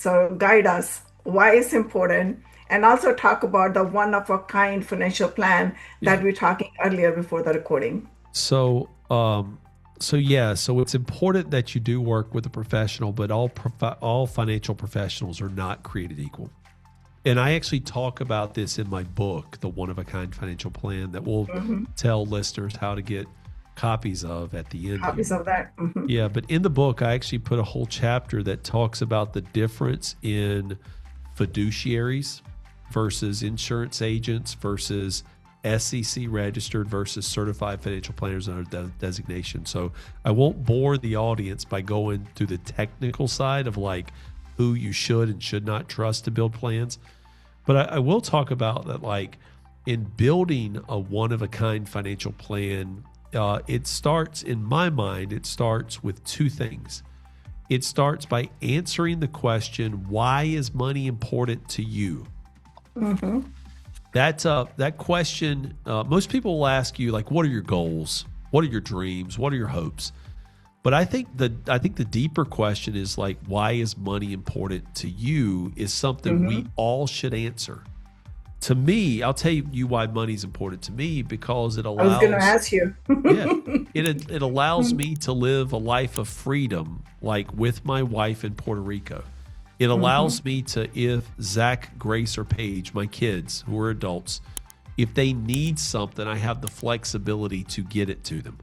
So guide us why it's important and also talk about the one of a kind financial plan that Yeah. we were talking earlier before the recording. So, so it's important that you do work with a professional, but all financial professionals are not created equal. And I actually talk about this in my book, The One of a Kind Financial Plan, that will Hmm. tell listeners how to get copies of at the end Copies here. of that. Hmm. Yeah, but in the book, I actually put a whole chapter that talks about the difference in fiduciaries versus insurance agents versus SEC registered versus certified financial planners under designation. So I won't bore the audience by going through the technical side of like who you should and should not trust to build plans. But I will talk about that, like in building a one of a kind financial plan, it starts, in my mind, it starts with two things. It starts by answering the question, why is money important to you? Hmm. That question, most people will ask you, like, what are your goals? What are your dreams? What are your hopes? But I think the deeper question is like, why is money important to you? Is something we Hmm. all should answer. To me, I'll tell you why money's important to me because it I was going to allows, ask you. yeah, it allows me to live a life of freedom, like with my wife in Puerto Rico. It Hmm. allows me to, if Zach, Grace, or Paige, my kids who are adults, if they need something, I have the flexibility to get it to them.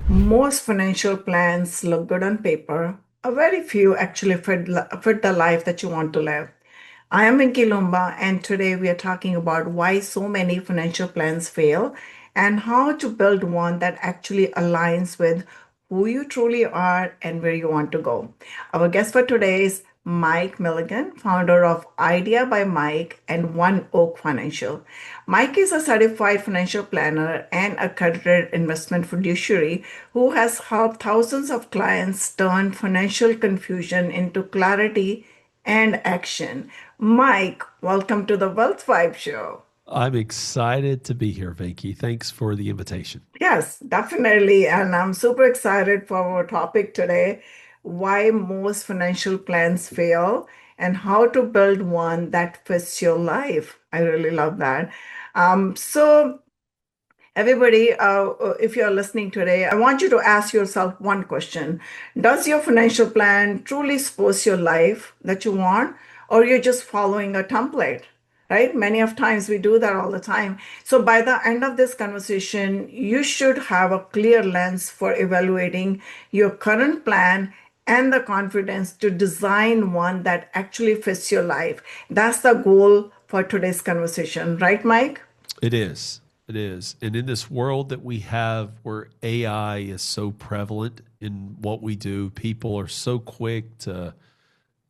Most financial plans look good on paper. A very few actually fit the life that you want to live. I am Vinky Loomba, and today we are talking about why so many financial plans fail and how to build one that actually aligns with who you truly are and where you want to go. Our guest for today is Mike Milligan, founder of Idea by Mike and One Oak Financial. Mike is a certified financial planner and accredited investment fiduciary who has helped thousands of clients turn financial confusion into clarity and action. Mike, welcome to the Wealth Vibe Show. I'm excited to be here, Venki. Thanks for the invitation. Yes, definitely. And I'm super excited for our topic today, why most financial plans fail and how to build one that fits your life. I really love that. So everybody, if you're listening today, I want you to ask yourself one question. Does your financial plan truly support your life that you want, or you're just following a template? Right? Many of times we do that all the time. So by the end of this conversation, you should have a clear lens for evaluating your current plan and the confidence to design one that actually fits your life. That's the goal for today's conversation, right, Mike? It is. It is. And in this world that we have where AI is so prevalent in what we do, people are so quick to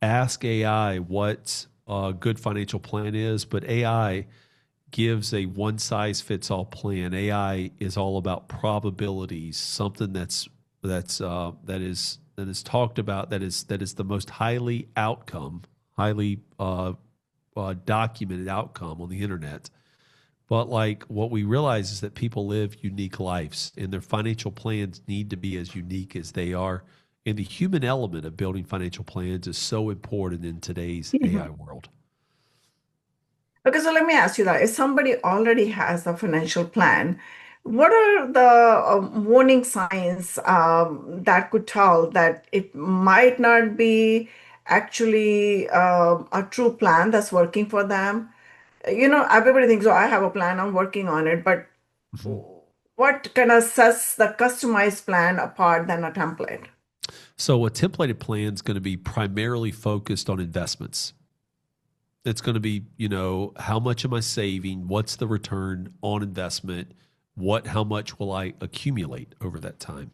ask AI what a good financial plan is, but AI gives a one size fits all plan. AI is all about probabilities, something that is talked about that is the most highly documented outcome on the internet. But like what we realize is that people live unique lives and their financial plans need to be as unique as they are. And the human element of building financial plans is so important in today's AI world. Okay, so let me ask you that. If somebody already has a financial plan, what are the warning signs that could tell that it might not be actually a true plan that's working for them? You know, everybody thinks, oh, I have a plan, I'm working on it, but Mhm. what kind of sets the customized plan apart than a template? So a templated plan is going to be primarily focused on investments. It's going to be, how much am I saving? What's the return on investment? How much will I accumulate over that time?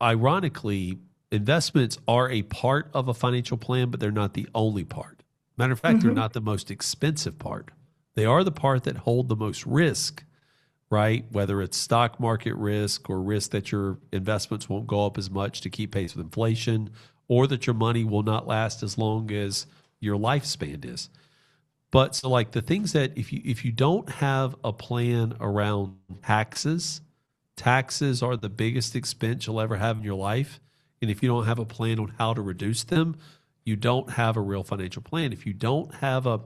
Ironically, investments are a part of a financial plan, but they're not the only part. Matter of fact, they're Mm-hmm. not the most expensive part. They are the part that hold the most risk, right? Whether it's stock market risk or risk that your investments won't go up as much to keep pace with inflation, or that your money will not last as long as your lifespan is. But so like the things that if you don't have a plan around taxes, taxes are the biggest expense you'll ever have in your life. And if you don't have a plan on how to reduce them, you don't have a real financial plan. If you don't have a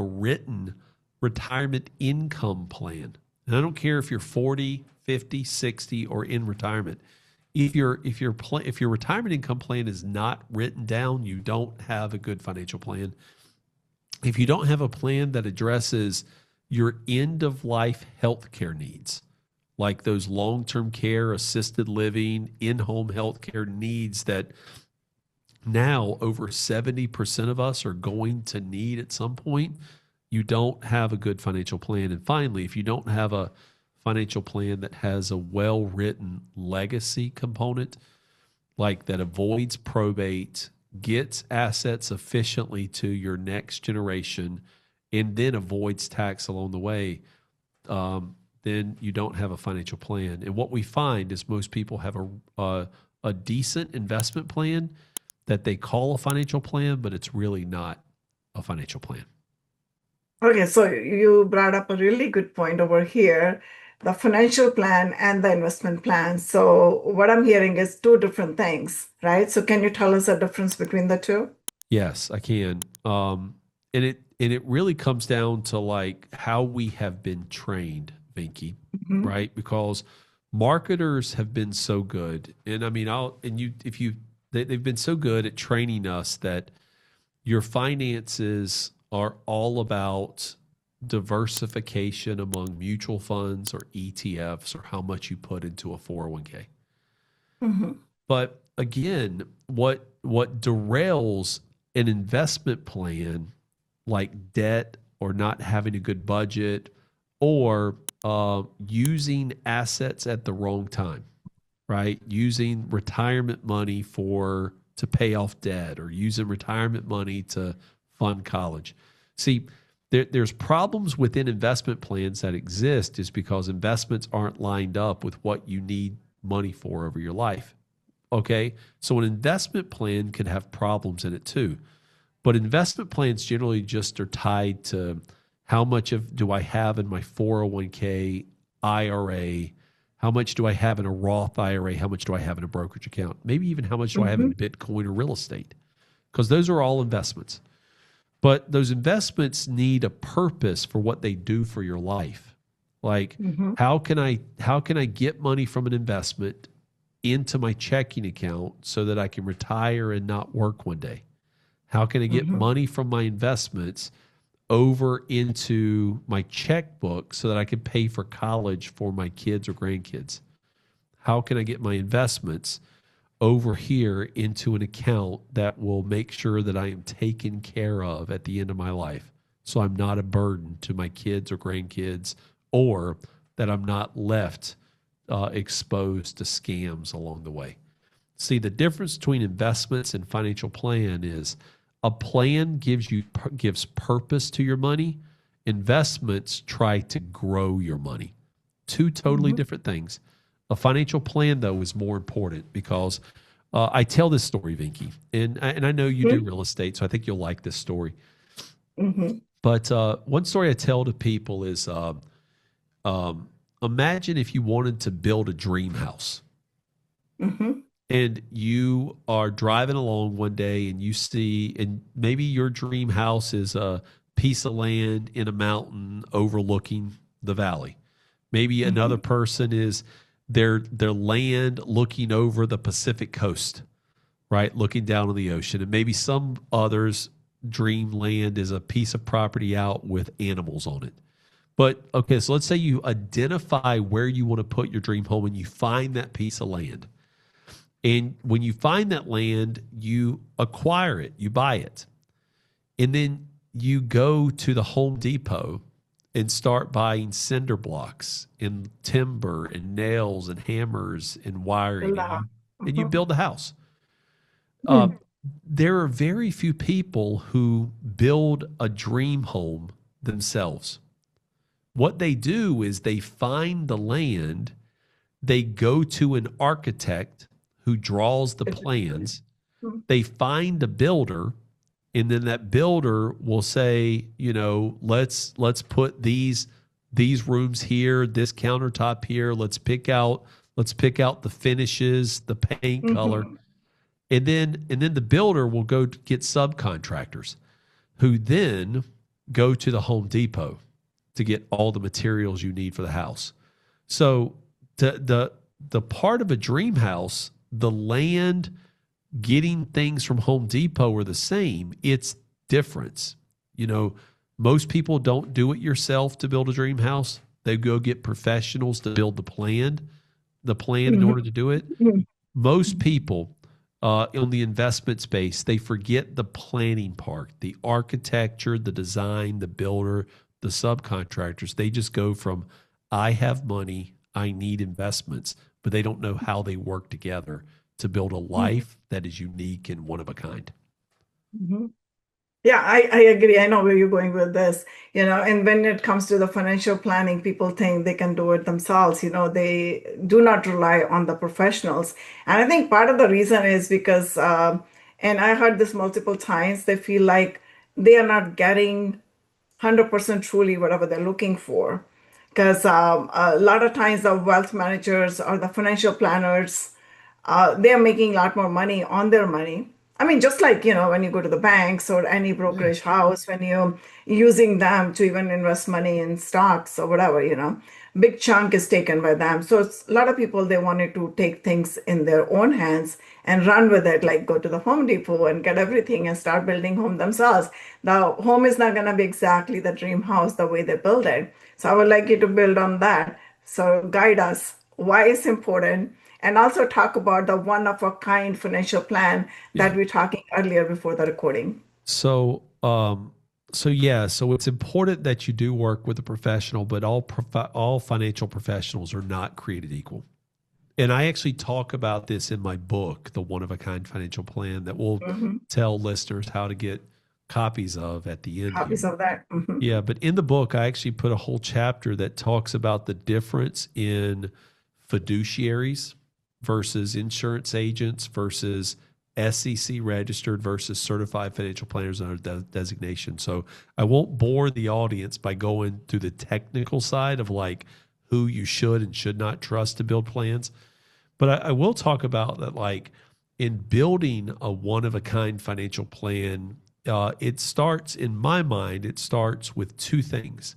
written retirement income plan, and I don't care if you're 40, 50, 60, or in retirement, if your retirement income plan is not written down, you don't have a good financial plan. If you don't have a plan that addresses your end of life healthcare needs, like those long term care, assisted living, in home healthcare needs that now over 70% of us are going to need at some point, you don't have a good financial plan. And finally, if you don't have a financial plan that has a well written legacy component, like that avoids probate, gets assets efficiently to your next generation, and then avoids tax along the way, then you don't have a financial plan. And what we find is most people have a decent investment plan that they call a financial plan, but it's really not a financial plan. Okay, so you brought up a really good point over here, the financial plan and the investment plan. So what I'm hearing is two different things, right? So can you tell us the difference between the two? Yes, I can. And it really comes down to like how we have been trained, Vinky, Mm-hmm. right? Because marketers have been so good, and I mean, I'll and you if you they've been so good at training us that your finances are all about diversification among mutual funds or ETFs or how much you put into a 401k. Mm-hmm. But again, what derails an investment plan like debt or not having a good budget or using assets at the wrong time, right? Using retirement money for to pay off debt or using retirement money to fund college. See, there's problems within investment plans that exist is because investments aren't lined up with what you need money for over your life. Okay. So an investment plan could have problems in it too. But investment plans generally just are tied to how much of do I have in my 401k IRA? How much do I have in a Roth IRA? How much do I have in a brokerage account? Maybe even how much do I have Mm-hmm. in Bitcoin or real estate? Because those are all investments. But those investments need a purpose for what they do for your life. Like Mm-hmm. how can I get money from an investment into my checking account so that I can retire and not work one day? How can I get Mm-hmm. money from my investments over into my checkbook so that I can pay for college for my kids or grandkids? How can I get my investments over here into an account that will make sure that I am taken care of at the end of my life so I'm not a burden to my kids or grandkids or that I'm not left exposed to scams along the way? See, the difference between investments and financial plan is a plan gives purpose to your money. Investments try to grow your money. Two totally Mm-hmm. different things. A financial plan, though, is more important because I tell this story, Vinky, and I know you do real estate, so I think you'll like this story. Mm-hmm. But one story I tell to people is imagine if you wanted to build a dream house Mm-hmm. and you are driving along one day and you see, and maybe your dream house is a piece of land in a mountain overlooking the valley. Maybe another Mm-hmm. person is their land looking over the Pacific coast, right? Looking down on the ocean. And maybe some others dream land is a piece of property out with animals on it. But okay, so let's say you identify where you want to put your dream home and you find that piece of land. And when you find that land, you acquire it, you buy it. And then you go to the Home Depot and start buying cinder blocks and timber and nails and hammers and wiring, and La. you Mm-hmm. build a house. Uh, Mm-hmm. there are very few people who build a dream home themselves. What they do is they find the land, they go to an architect who draws the plans, Mhm. they find a builder, and then that builder will say, let's put these rooms here, this countertop here, let's pick out the finishes, the paint color. Mhm. And then the builder will go to get subcontractors who then go to the Home Depot to get all the materials you need for the house. So the part of a dream house, the land, getting things from Home Depot are the same. It's difference. You know, most people don't do it yourself to build a dream house. They go get professionals to build the plan in Mhm. order to do it. Mhm. Most people in the investment space, they forget the planning part, the architecture, the design, the builder, the subcontractors. They just go from, I have money, I need investments, but they don't know how they work together to build a Mhm. life that is unique and one of a kind. Mhm. Yeah, I agree. I know where you're going with this, and when it comes to the financial planning, people think they can do it themselves. They do not rely on the professionals. And I think part of the reason is because, and I heard this multiple times, they feel like they are not getting 100% truly whatever they're looking for. Because a lot of times the wealth managers or the financial planners, they're making a lot more money on their money. I mean, just like, when you go to the banks or any Yeah. brokerage house, when you're using them to even invest money in stocks or whatever, big chunk is taken by them. So it's a lot of people, they wanted to take things in their own hands and run with it, like go to the Home Depot and get everything and start building home themselves. The home is not going to be exactly the dream house the way they build it. So I would like you to build on that. So guide us why it's important and also talk about the one of a kind financial plan that Yeah. we were talking earlier before the recording. So, so it's important that you do work with a professional, but all financial professionals are not created equal. And I actually talk about this in my book, The One of a Kind Financial Plan, that will Mhm. tell listeners how to get copies of at the end here. Copies of that. Mhm. Yeah, but in the book, I actually put a whole chapter that talks about the difference in fiduciaries versus insurance agents versus SEC registered versus certified financial planners under designation. So I won't bore the audience by going through the technical side of like who you should and should not trust to build plans. But I will talk about that, like in building a one of a kind financial plan, it starts, in my mind, it starts with two things.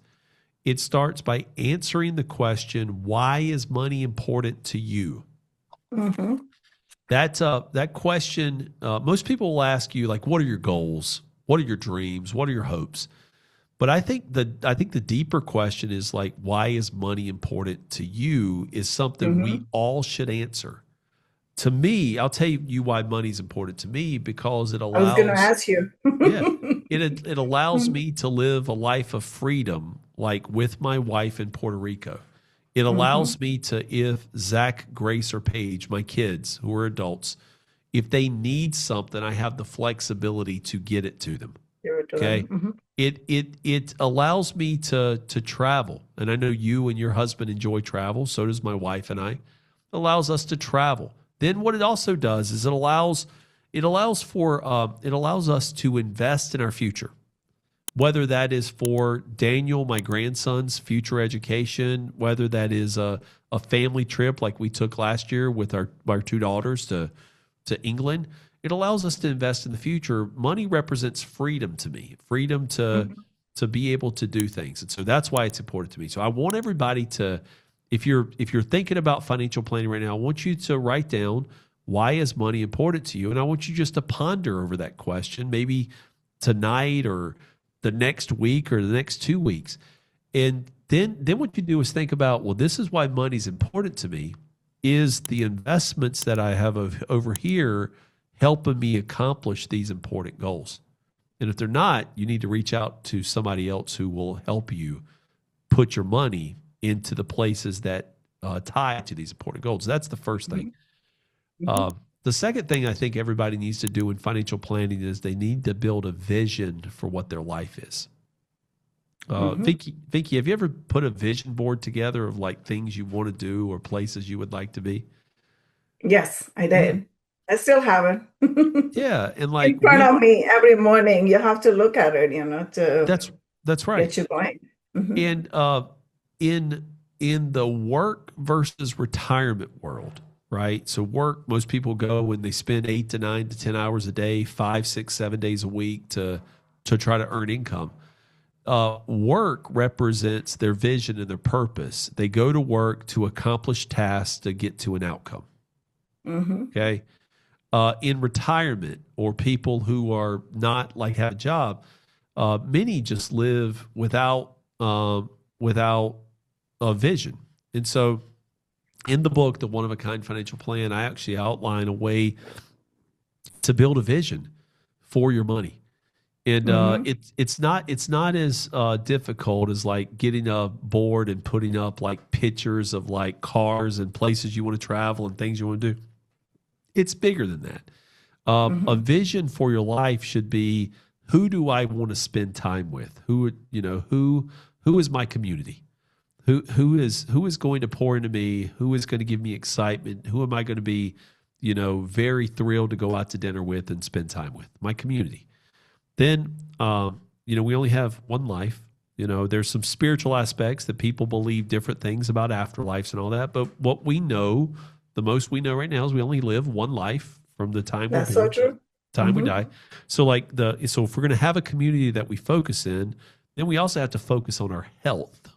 It starts by answering the question, why is money important to you? Mhm. That question, most people will ask you, like, what are your goals? What are your dreams? What are your hopes? But I think the deeper question is like, why is money important to you? Is something we Mhm. all should answer. To me, I'll tell you why money's important to me because it I was going to allows, ask you. yeah, it allows me to live a life of freedom, like with my wife in Puerto Rico. It Mhm. allows me to, if Zach, Grace, or Paige, my kids who are adults, if they need something, I have the flexibility to get it to them. Give it to them. Okay. It allows me to travel. And I know you and your husband enjoy travel. So does my wife and I. It allows us to travel. Then what it also does is it allows us to invest in our future. Whether that is for Daniel, my grandson's future education, whether that is a family trip like we took last year with our two daughters to England, it allows us to invest in the future. Money represents freedom to me, freedom to Mhm. be able to do things. And so that's why it's important to me. So I want everybody to, if you're thinking about financial planning right now, I want you to write down, why is money important to you? And I want you just to ponder over that question, maybe tonight or the next week or the next 2 weeks. And then what you do is think about, well, this is why money's important to me. Is the investments that I have over here helping me accomplish these important goals? And if they're not, you need to reach out to somebody else who will help you put your money into the places that tie to these important goals. That's the first thing. Mhm. Mhm. Uh, the the second thing I think everybody needs to do in financial planning is they need to build a vision for what their life is. Hmm. Vicky, have you ever put a vision board together of like things you want to do or places you would like to be? Yes, I Yeah. did. I still have it Yeah. And like in front of me every morning. You have to look at it, to that's that's right. get you going. Hmm. And in in the work versus retirement world, right? So work, most people go and they spend 8 to 9 to 10 hours a day, 5, 6, 7 days a week to try to earn income. Work represents their vision and their purpose. They go to work to accomplish tasks to get to an outcome. Hmm. Okay. In retirement or people who are not like have a job, many just live without a vision. And so, in the book, the One of a Kind Financial Plan, I actually outline a way to build a vision for your money. And Hmm. it's not as difficult as like getting a board and putting up like pictures of like cars and places you want to travel and things you want to do. It's bigger than that. A Hmm. vision for your life should be, who do I want to spend time with? Who is my community? Who is going to pour into me? Who is going to give me excitement? Who am I going to be, very thrilled to go out to dinner with and spend time with? My community. Then, we only have one life. There's some spiritual aspects that people believe different things about afterlives and all that. But what we know, the most we know right now is we only live one life from the time we're That's so born to the true. time we Hmm. die. So if we're going to have a community that we focus in, then we also have to focus on our health,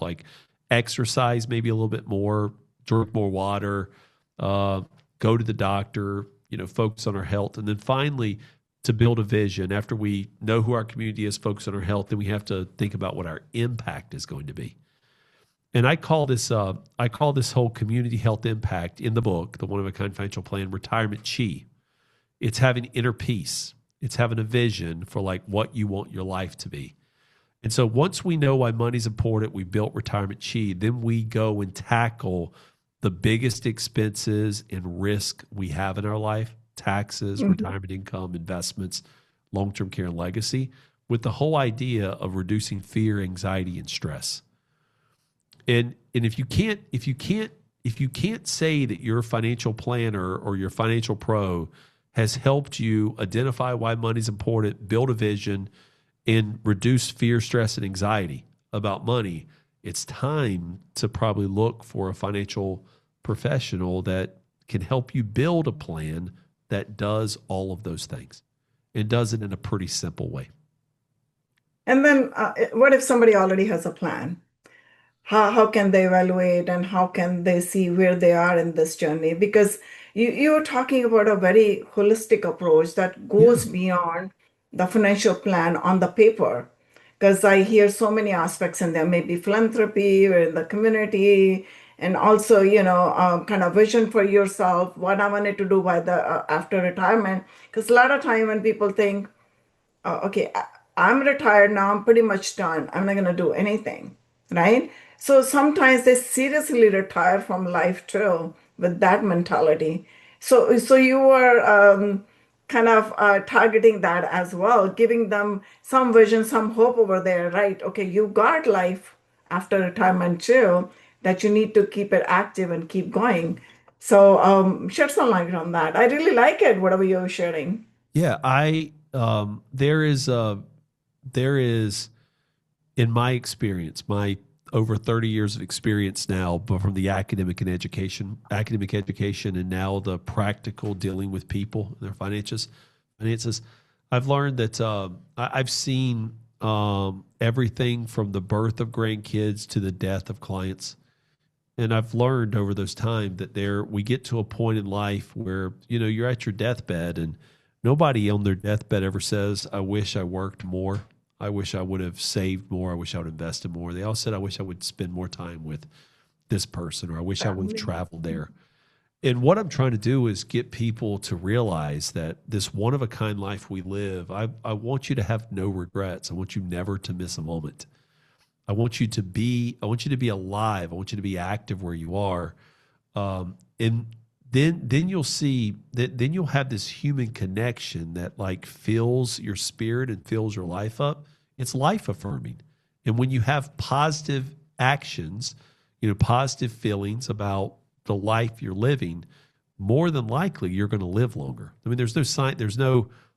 like exercise maybe a little bit more, drink more water, uh, go to the doctor, focus on our health. And then finally, to build a vision, after we know who our community is, focus on our health, then we have to think about what our impact is going to be. And I call this whole community health impact in the book, the One of a Kind Financial Plan, retirement chi. It's having inner peace. It's having a vision for like what you want your life to be. And so once we know why money's important, we built retirement chi, then we go and tackle the biggest expenses and risk we have in our life: taxes, Hmm. retirement income, investments, long-term care and legacy, with the whole idea of reducing fear, anxiety, and stress. And if you can't say that your financial planner or your financial pro has helped you identify why money's important, build a vision, and reduce fear, stress, and anxiety about money, it's time to probably look for a financial professional that can help you build a plan that does all of those things and does it in a pretty simple way. And then, what if somebody already has a plan? How can they evaluate and how can they see where they are in this journey? Because you're talking about a very holistic approach that Yeah. goes beyond the financial plan on the paper. Because I hear so many aspects in there, maybe philanthropy or in the community, and also, kind of vision for yourself, what I wanted to do by the after retirement. Because a lot of time when people think, okay, I'm retired now. I'm pretty much done. I'm not going to do anything, right? So sometimes they seriously retire from life too with that mentality. So you are kind of targeting that as well, giving them some vision, some hope over there, right? Okay, you got life after retirement too, that you need to keep it active and keep going. So shed some light on that. I really like it, whatever you're sharing. Yeah, I there is in my experience, my over 30 years of experience now, but from the academic education, and now the practical dealing with people and their finances, I've learned that I've seen everything from the birth of grandkids to the death of clients. And I've learned over those time that we get to a point in life where, you're at your deathbed and nobody on their deathbed ever says, I wish I worked more. I wish I would have saved more. I wish I would have invested more. They all said, I wish I would spend more time with this person, or I wish I would have Family. traveled there. And what I'm trying to do is get people to realize that this one of a kind life we live, I want you to have no regrets. I want you never to miss a moment. I want you to be alive. I want you to be active where you are. And then you'll see that then you'll have this human connection that like fills your spirit and fills your life up. It's life affirming. And when you have positive actions, positive feelings about the life you're living, more than likely you're going to live longer. I mean, there's no sign,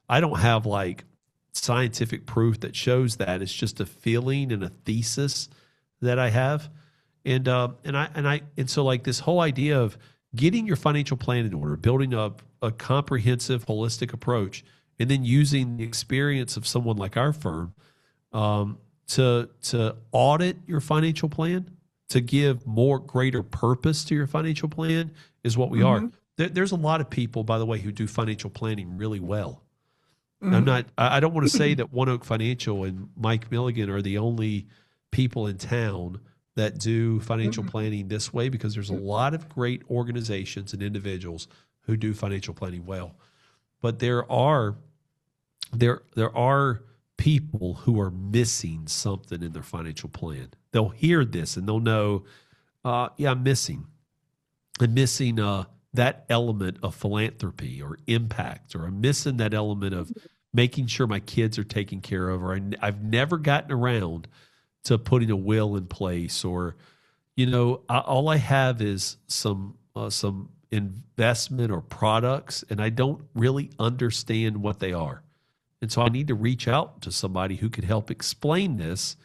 I don't have like scientific proof that shows that. It's just a feeling and a thesis that I have. And so like this whole idea of getting your financial plan in order, building up a comprehensive, holistic approach, and then using the experience of someone like our firm to audit your financial plan, to give more greater purpose to your financial plan is what we are. Mm-hmm. There's a lot of people, by the way, who do financial planning really well. Mm-hmm. I don't want to say that One Oak Financial and Mike Milligan are the only people in town that do financial planning this way, because there's a lot of great organizations and individuals who do financial planning well. But there are people who are missing something in their financial plan. They'll hear this and they'll know, yeah, I'm missing that element of philanthropy or impact, or I'm missing that element of making sure my kids are taken care of, or I've never gotten around to putting a will in place, or, all I have is some investment or products, and I don't really understand what they are. And so I need to reach out to somebody who could help explain this.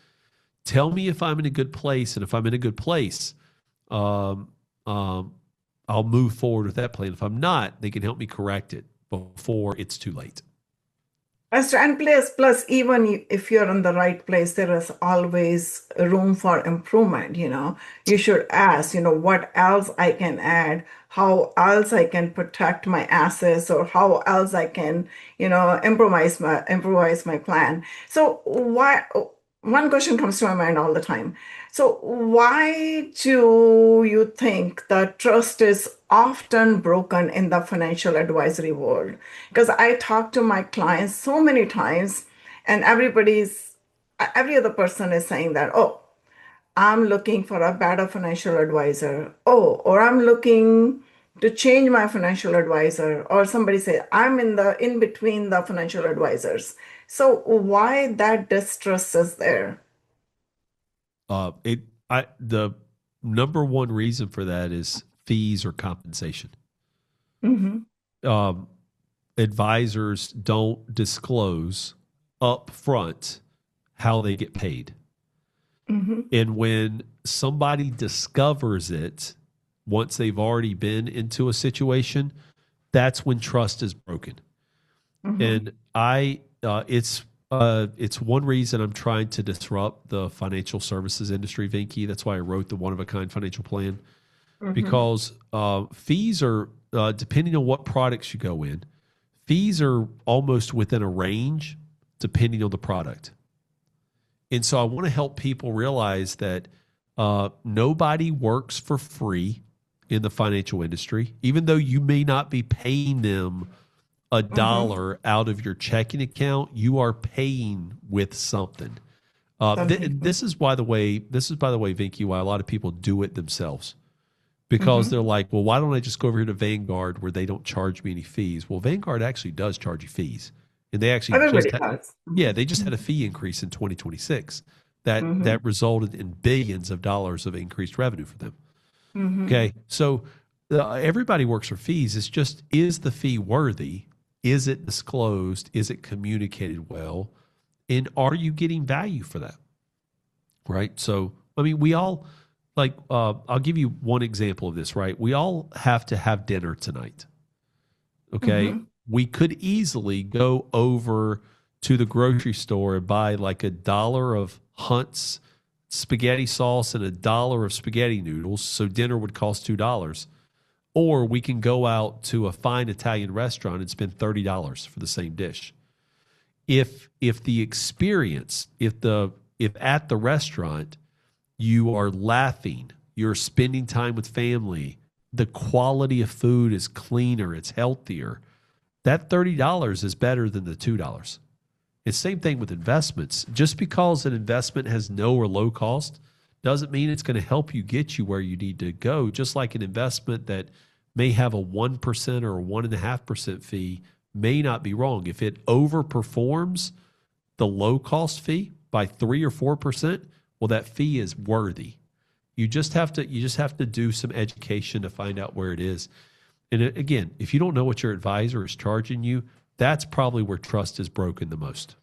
Tell me if I'm in a good place, and if I'm in a good place, I'll move forward with that plan. If I'm not, they can help me correct it before it's too late. And plus, even if you're in the right place, there is always room for improvement. You should ask, what else I can add, how else I can protect my assets, or how else I can, improvise my plan. So why? One question comes to my mind all the time. So why do you think the trust is often broken in the financial advisory world? Because I talk to my clients so many times, and every other person is saying that, oh, I'm looking for a better financial advisor. Oh, or I'm looking to change my financial advisor. Or somebody say, I'm in between the financial advisors. So why that distrust is there? The number one reason for that is fees or compensation. Mm-hmm. Um, Advisors don't disclose up front how they get paid. Mm-hmm. And when somebody discovers it, once they've already been into a situation, that's when trust is broken. Mm-hmm. And it's one reason I'm trying to disrupt the financial services industry, Vinky. That's why I wrote the One of a Kind Financial Plan, Mm-hmm. because fees are, depending on what products you go in, fees are almost within a range depending on the product. And so I want to help people realize that nobody works for free in the financial industry, even though you may not be paying them a Mm-hmm. dollar out of your checking account, you are paying with something. Something. This is, by the way, Vinky, why a lot of people do it themselves, because Mm-hmm. they're like, well, why don't I just go over here to Vanguard where they don't charge me any fees? Well, Vanguard actually does charge you fees, and they actually Everybody does. they just had a fee increase in 2026 Mm-hmm. that resulted in billions of dollars of increased revenue for them. Mm-hmm. Okay, so everybody works for fees. It's just, is the fee worthy? Is it disclosed? Is it communicated well? And are you getting value for that? Right. So, I mean, we all I'll give you one example of this, right? We all have to have dinner tonight. Okay. Mm-hmm. We could easily go over to the grocery store and buy like $1 of Hunt's spaghetti sauce and $1 of spaghetti noodles. So dinner would cost $2. Or we can go out to a fine Italian restaurant and spend $30 for the same dish. If the experience, if at the restaurant you are laughing, you're spending time with family, the quality of food is cleaner, it's healthier, that $30 is better than the $2. It's the same thing with investments. Just because an investment has no or low cost doesn't mean it's going to help you get you where you need to go. Just like an investment that may have a 1% or a 1.5% fee may not be wrong. If it overperforms the low cost fee by 3 or 4%, well, that fee is worthy. You just have to do some education to find out where it is. And again, if you don't know what your advisor is charging you, that's probably where trust is broken the most.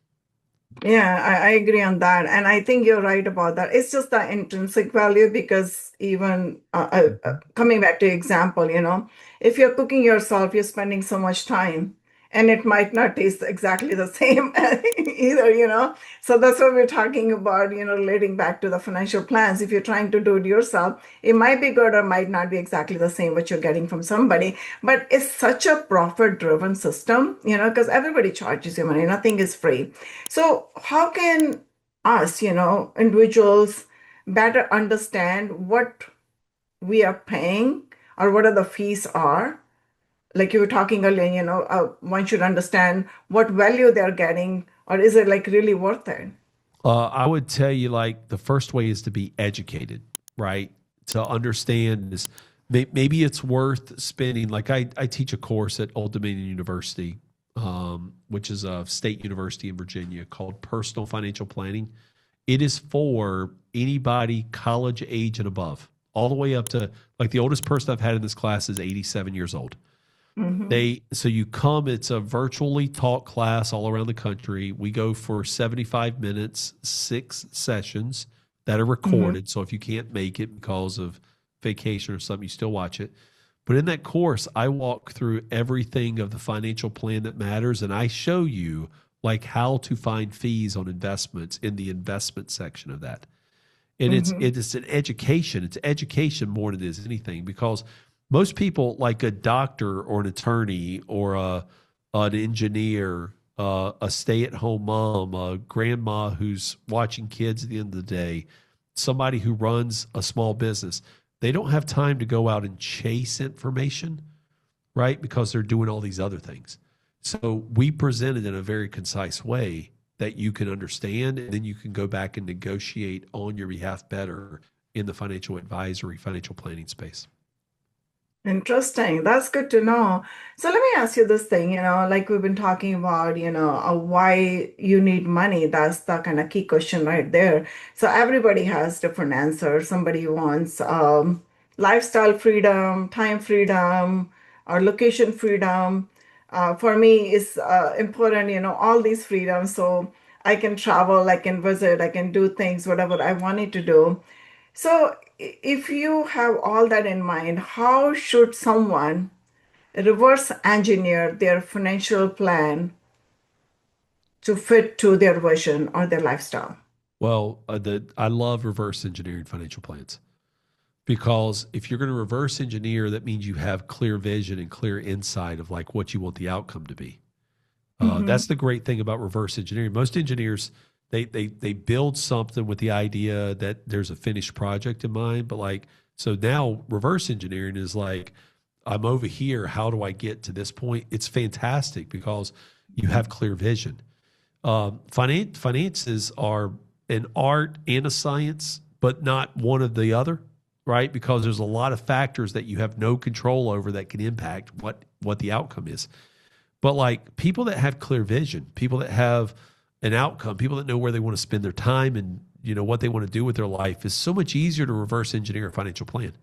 Yeah, I agree on that. And I think you're right about that. It's just the intrinsic value because even Mhm. coming back to example, if you're cooking yourself, you're spending so much time and it might not taste exactly the same either. So that's what we're talking about, relating back to the financial plans. If you're trying to do it yourself, it might be good or might not be exactly the same what you're getting from somebody. But it's such a profit-driven system, because everybody charges you money, nothing is free. So, how can us, individuals, better understand what we are paying or what are the fees are? Like you were talking earlier, one should understand what value they're getting, or is it like really worth it? I would tell you, like, the first way is to be educated, right? To understand is maybe it's worth spending. Like, I teach a course at Old Dominion University, which is a state university in Virginia, called Personal Financial Planning. It is for anybody college age and above, all the way up to, like, the oldest person I've had in this class is 87 years old. Hmm. So you come, it's a virtually taught class all around the country. We go for 75 minutes, 6 sessions that are Hmm. recorded. So if you can't make it because of vacation or something, you still watch it. But in that course, I walk through everything of the financial plan that matters, and I show you like how to find fees on investments in the investment section of that. And Hmm. it's an education. It's education more than it is anything, because most people, like a doctor or an attorney or an engineer, a stay-at-home mom, a grandma who's watching kids at the end of the day, somebody who runs a small business, they don't have time to go out and chase information, right? Because they're doing all these other things. So we present it in a very concise way that you can understand, and then you can go back and negotiate on your behalf better in the financial advisory, financial planning space. Interesting. That's good to know. So let me ask you this thing, like we've been talking about, why you need money. That's the kind of key question right there. So everybody has different answers. Somebody wants lifestyle freedom, time freedom, or location freedom. For me, it's important, all these freedoms. So I can travel, I can visit, I can do things, whatever I wanted to do. So, if you have all that in mind, how should someone reverse engineer their financial plan to fit to their vision or their lifestyle? Well, I love reverse engineering financial plans, because if you're going to reverse engineer, that means you have clear vision and clear insight of like what you want the outcome to be. That's Hmm. the great thing about reverse engineering. Most engineers, they build something with the idea that there's a finished project in mind, but like, so now reverse engineering is like, I'm over here. How do I get to this point? It's fantastic because you have clear vision. Finances are an art and a science, but not one of the other, right? Because there's a lot of factors that you have no control over that can impact what the outcome is. But like, people that have clear vision, people that have an outcome, people that know where they want to spend their time and what they want to do with their life, is so much easier to reverse engineer a financial plan.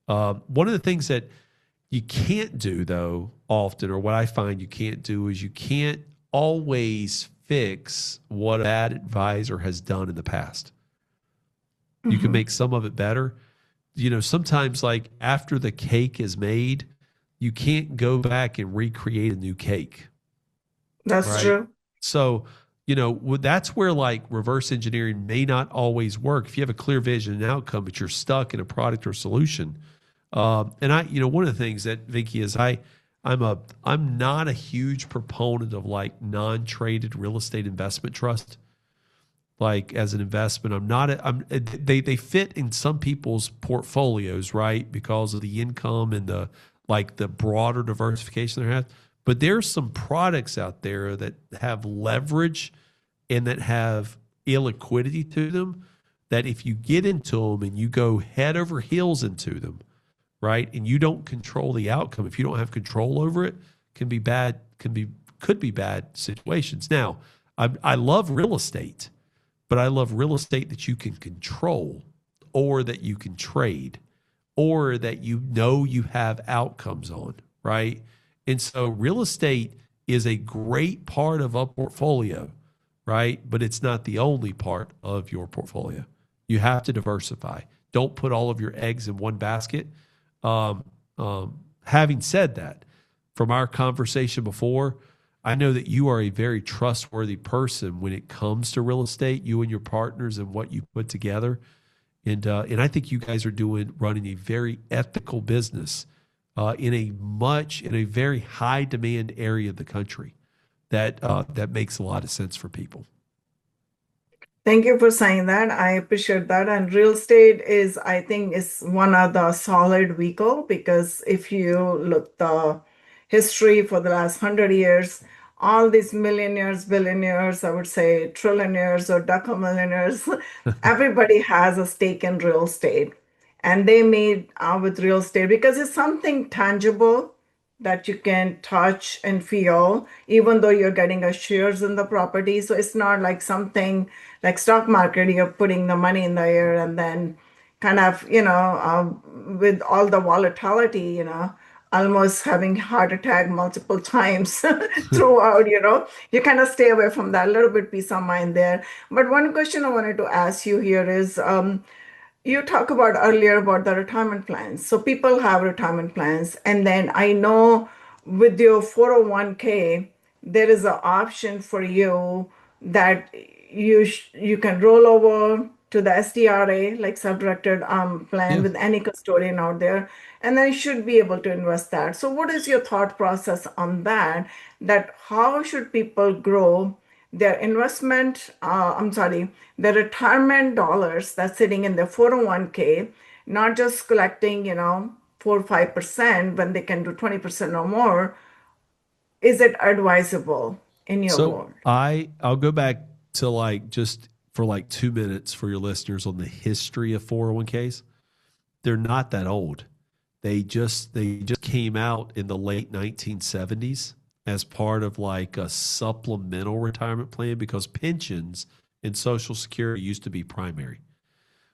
One of the things that you can't do, though, often, or what I find you can't do, is you can't always fix what a bad advisor has done in the past. You can Hmm. make some of it better. Sometimes, like, after the cake is made, you can't go back and recreate a new cake, That's right? true. So, that's where like reverse engineering may not always work. If you have a clear vision and outcome, but you're stuck in a product or solution. And one of the things that, Vicky, is I'm not a huge proponent of like non-traded real estate investment trust. Like, as an investment, I'm not. They fit in some people's portfolios, right, because of the income and the broader diversification they have. But there's some products out there that have leverage and that have illiquidity to them, that if you get into them and you go head over heels into them, right? And you don't control the outcome. If you don't have control over it, can be bad, could be bad situations. Now, I love real estate, but I love real estate that you can control or that you can trade or that you know you have outcomes on, right? And so real estate is a great part of a portfolio, right? But it's not the only part of your portfolio. You have to diversify. Don't put all of your eggs in one basket. Um, Having said that, from our conversation before, I know that you are a very trustworthy person when it comes to real estate, you and your partners and what you put together. And I think you guys are running a very ethical business in a very high demand area of the country that makes a lot of sense for people. Thank you for saying that. I appreciate that. And real estate is, I think, is one of the solid vehicle because if you look the history for the last 100 years, all these millionaires, billionaires, I would say trillionaires or decamillionaires, everybody has a stake in real estate. And they made with real estate because it's something tangible that you can touch and feel, even though you're getting a shares in the property. So it's not like something like stock market, you're putting the money in the air and then kind of, with all the volatility, almost having heart attack multiple times throughout, you kind of stay away from that, a little bit peace of mind there. But one question I wanted to ask you here is, you talk about earlier about the retirement plans. So people have retirement plans, and then I know with your 401k, there is an option for you that you can roll over to the SDRA, like self-directed plan Yeah. with any custodian out there, and then you should be able to invest that. So what is your thought process on that? That how should people grow their investment, I'm sorry, the retirement dollars that's sitting in their 401k, not just collecting, 4 or 5% when they can do 20% or more. Is it advisable in your So world? I'll go back to like just for like 2 minutes for your listeners on the history of 401ks. They're not that old. They just came out in the late 1970s as part of like a supplemental retirement plan because pensions and Social Security used to be primary.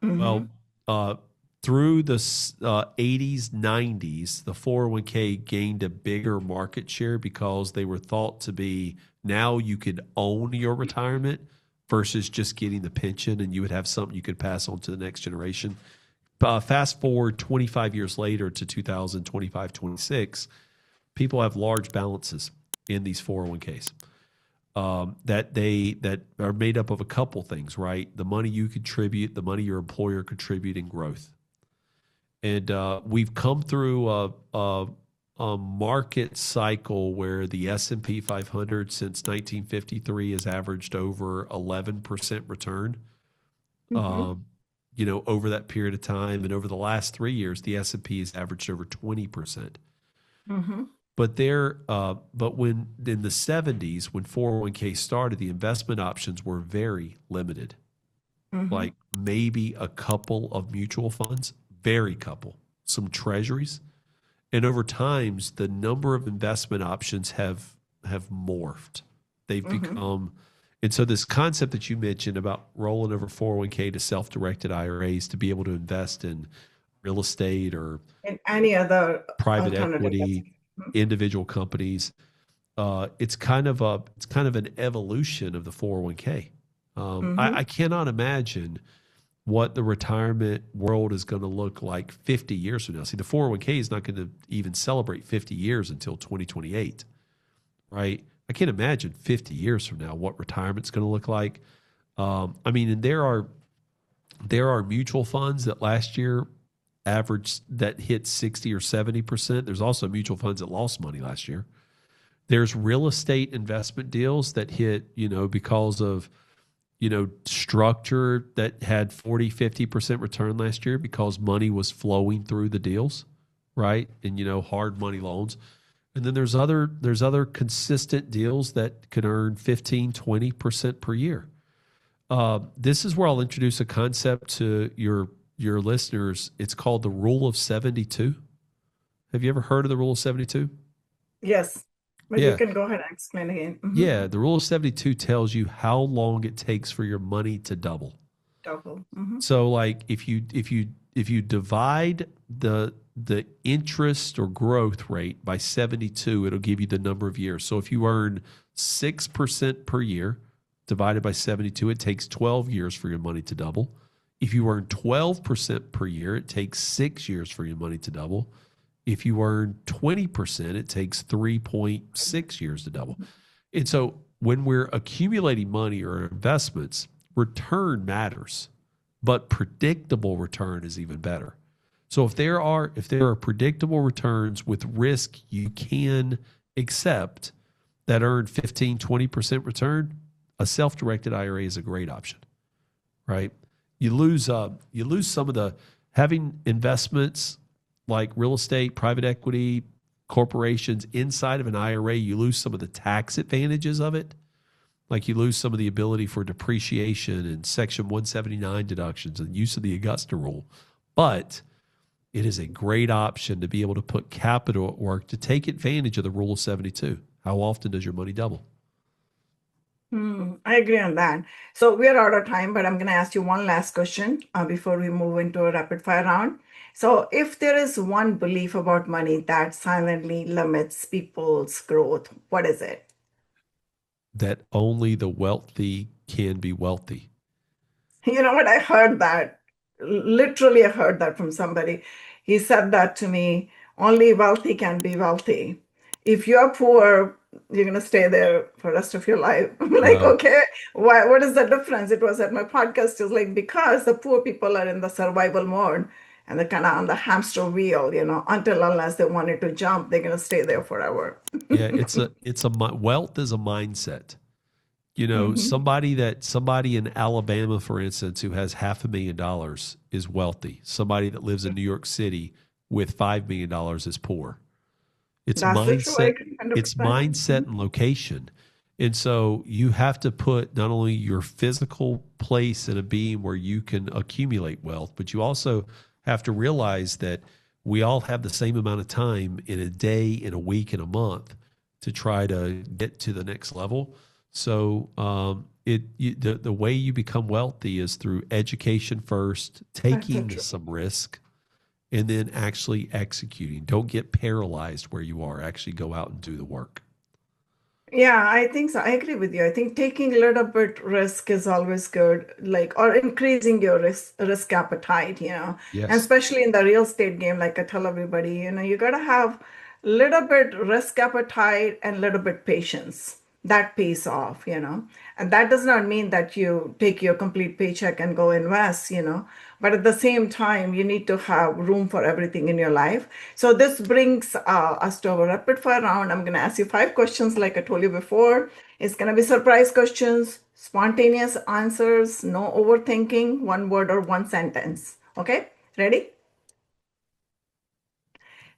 Mm-hmm. Well, uh, through the 80s, 90s, the 401k gained a bigger market share because they were thought to be now you could own your retirement versus just getting the pension and you would have something you could pass on to the next generation. Fast forward 25 years later to 2025, 26, people have large balances in these 401ks that are made up of a couple things, right? The money you contribute, the money your employer contribute, and growth. And we've come through a market cycle where the S&P 500 since 1953 has averaged over 11% return. Mm-hmm. Um, over that period of time, and over the last 3 years, the S&P has averaged over 20%. Mm-hmm. But when in the 70s, when 401k started, the investment options were very limited. Mm-hmm. Like maybe a couple of mutual funds, very couple, some treasuries, and over times the number of investment options have morphed. They've Mm-hmm. become, and so this concept that you mentioned about rolling over 401k to self-directed IRAs to be able to invest in real estate or And any other private alternative? equity, individual companies. It's kind of an evolution of the 401k. Mm-hmm. I cannot imagine what the retirement world is going to look like 50 years from now. See, the 401k is not going to even celebrate 50 years until 2028, right? I can't imagine 50 years from now what retirement's going to look like. And there are mutual funds that last year average that hit 60 or 70%. There's also mutual funds that lost money last year. There's real estate investment deals that hit, because of, structure that had 40, 50% return last year because money was flowing through the deals, right? And, hard money loans. And then there's other consistent deals that can earn 15, 20% per year. This is where I'll introduce a concept to your listeners. It's called the Rule of 72. Have you ever heard of the Rule of 72? Yes, but you Yeah. can go ahead and explain again. Yeah. The Rule of 72 tells you how long it takes for your money to double. Double. So like if you divide the interest or growth rate by 72, it'll give you the number of years. So if you earn 6% per year divided by 72, it takes 12 years for your money to double. If you earn 12% per year, it takes 6 years for your money to double. If you earn 20%, it takes 3.6 years to double. And so when we're accumulating money or investments, return matters, but predictable return is even better. So if there are predictable returns with risk you can accept that earn 15, 20% return, a self-directed IRA is a great option, right? You lose some of the having investments like real estate, private equity, corporations inside of an IRA, you lose some of the tax advantages of it. Like you lose some of the ability for depreciation and Section 179 deductions and use of the Augusta rule. But it is a great option to be able to put capital at work to take advantage of the Rule of 72. How often does your money double? I agree on that. So we are out of time, but I'm going to ask you one last question before we move into a rapid fire round. So, if there is one belief about money that silently limits people's growth, what is it? That only the wealthy can be wealthy. You know what? I heard that. Literally, I heard that from somebody. He said that to me, only wealthy can be wealthy. If you're poor, you're going to stay there for the rest of your life. I'm like, No. okay, why, what is the difference? It was at my podcast. It's like, because the poor people are in the survival mode and they're kind of on the hamster wheel, until unless they wanted to jump, they're going to stay there forever. Yeah, wealth is a mindset. Mhm. Somebody in Alabama, for instance, who has $500,000 is wealthy. Somebody that lives in New York City with $5 million is poor. It's That's the true. I mindset, agree it's 100%. mindset and location. And so you have to put not only your physical place in a being where you can accumulate wealth, but you also have to realize that we all have the same amount of time in a day, in a week, in a month to try to get to the next level. So the way you become wealthy is through education first, That's the taking truth. some risk, and then actually executing. Don't get paralyzed where you are. Actually go out and do the work. Yeah, I think so. I agree with you. I think taking a little bit risk is always good, like, or increasing your risk appetite, and Yes. especially in the real estate game, like I tell everybody, you gotta have a little bit risk appetite and a little bit patience. That pays off, and that does not mean that you take your complete paycheck and go invest, but at the same time, you need to have room for everything in your life. So this brings us to our rapid fire round. I'm going to ask you 5 questions, like I told you before. It's going to be surprise questions, spontaneous answers, no overthinking, one word or one sentence. Okay, ready?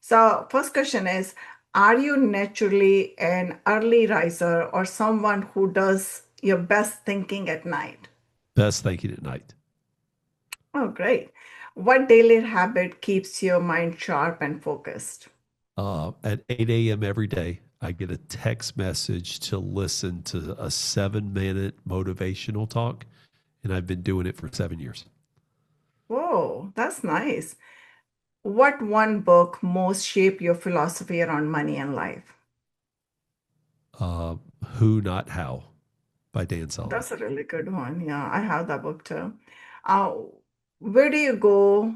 So first question is, are you naturally an early riser or someone who does your best thinking at night? Best thinking at night. Oh, great. What daily habit keeps your mind sharp and focused? At 8 a.m. every day, I get a text message to listen to a 7-minute motivational talk, and I've been doing it for 7 years. Whoa, that's nice. What one book most shaped your philosophy around money and life? Uh, Who Not How by Dan Sullivan. That's a really good one. Yeah, I have that book too. Uh, where do you go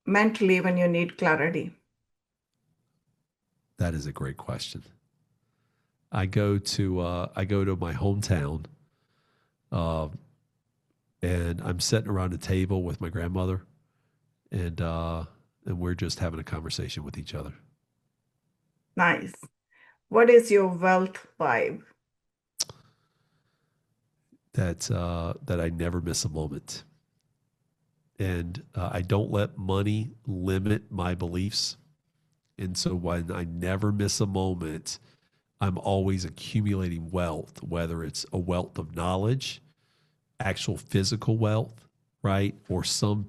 mentally when you need clarity? That is a great question. I go to my hometown, uh, and I'm sitting around a table with my grandmother, and we're just having a conversation with each other. Nice. What is your wealth vibe? That I never miss a moment, and I don't let money limit my beliefs. And so when I never miss a moment, I'm always accumulating wealth, whether it's a wealth of knowledge, actual physical wealth, right? Or some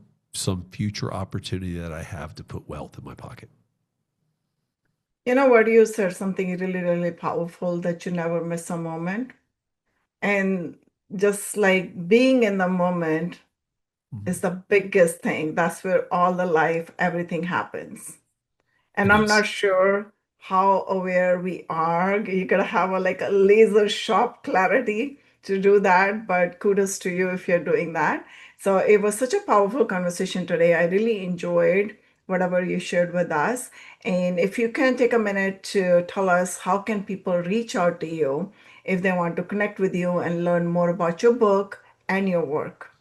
future opportunity that I have to put wealth in my pocket. You know what, you said something really, really powerful that you never miss a moment. And just like being in the moment is Mhm. the biggest thing. That's where all the life, everything happens. And It I'm is. not sure how aware we are. You gotta have a laser sharp clarity to do that, but kudos to you if you're doing that. So it was such a powerful conversation today. I really enjoyed whatever you shared with us. And if you can take a minute to tell us how can people reach out to you if they want to connect with you and learn more about your book and your work.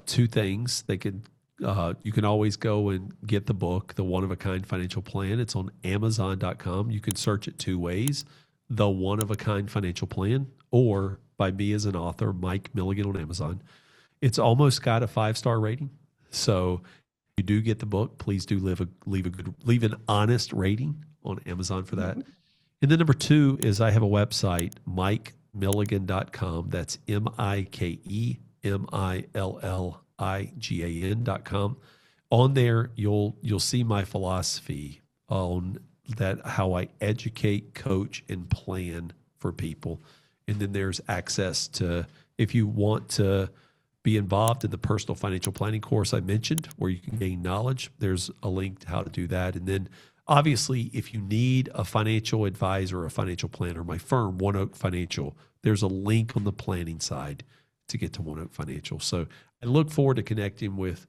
Two things they could. You can always go and get the book, The One of a Kind Financial Plan. It's on Amazon.com. You can search it two ways: The One of a Kind Financial Plan, or by me as an author, Mike Milligan on Amazon. It's almost got a 5-star rating. So if you do get the book, please do leave an honest rating on Amazon for that. And then number two is I have a website, MikeMilligan.com. That's MikeMilligan.com. On there, you'll see my philosophy on that, how I educate, coach, and plan for people. And then there's access to, if you want to be involved in the personal financial planning course I mentioned, where you can gain knowledge, there's a link to how to do that. And then obviously, if you need a financial advisor or a financial planner, my firm, One Oak Financial, there's a link on the planning side to get to One Oak Financial. So I look forward to connecting with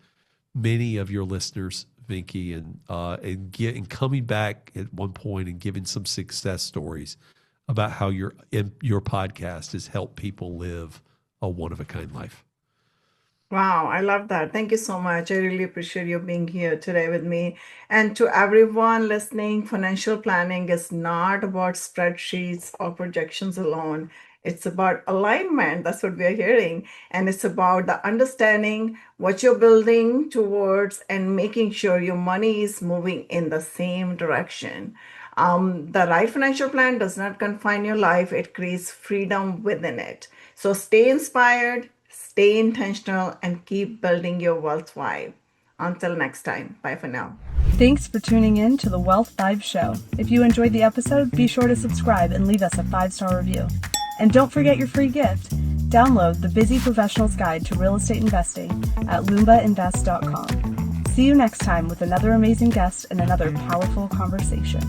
many of your listeners, Vinky, and coming back at one point and giving some success stories about how your podcast has helped people live a one of a kind life. Wow, I love that. Thank you so much. I really appreciate you being here today with me. And to everyone listening, financial planning is not about spreadsheets or projections alone. It's about alignment. That's what we're hearing. And it's about the understanding what you're building towards and making sure your money is moving in the same direction. The right financial plan does not confine your life, it creates freedom within it. So stay inspired, stay intentional, and keep building your wealth vibe. Until next time, bye for now. Thanks for tuning in to the Wealth Vibe Show. If you enjoyed the episode, be sure to subscribe and leave us a 5-star review. And don't forget your free gift. Download the Busy Professional's Guide to Real Estate Investing at loombainvest.com. See you next time with another amazing guest and another powerful conversation.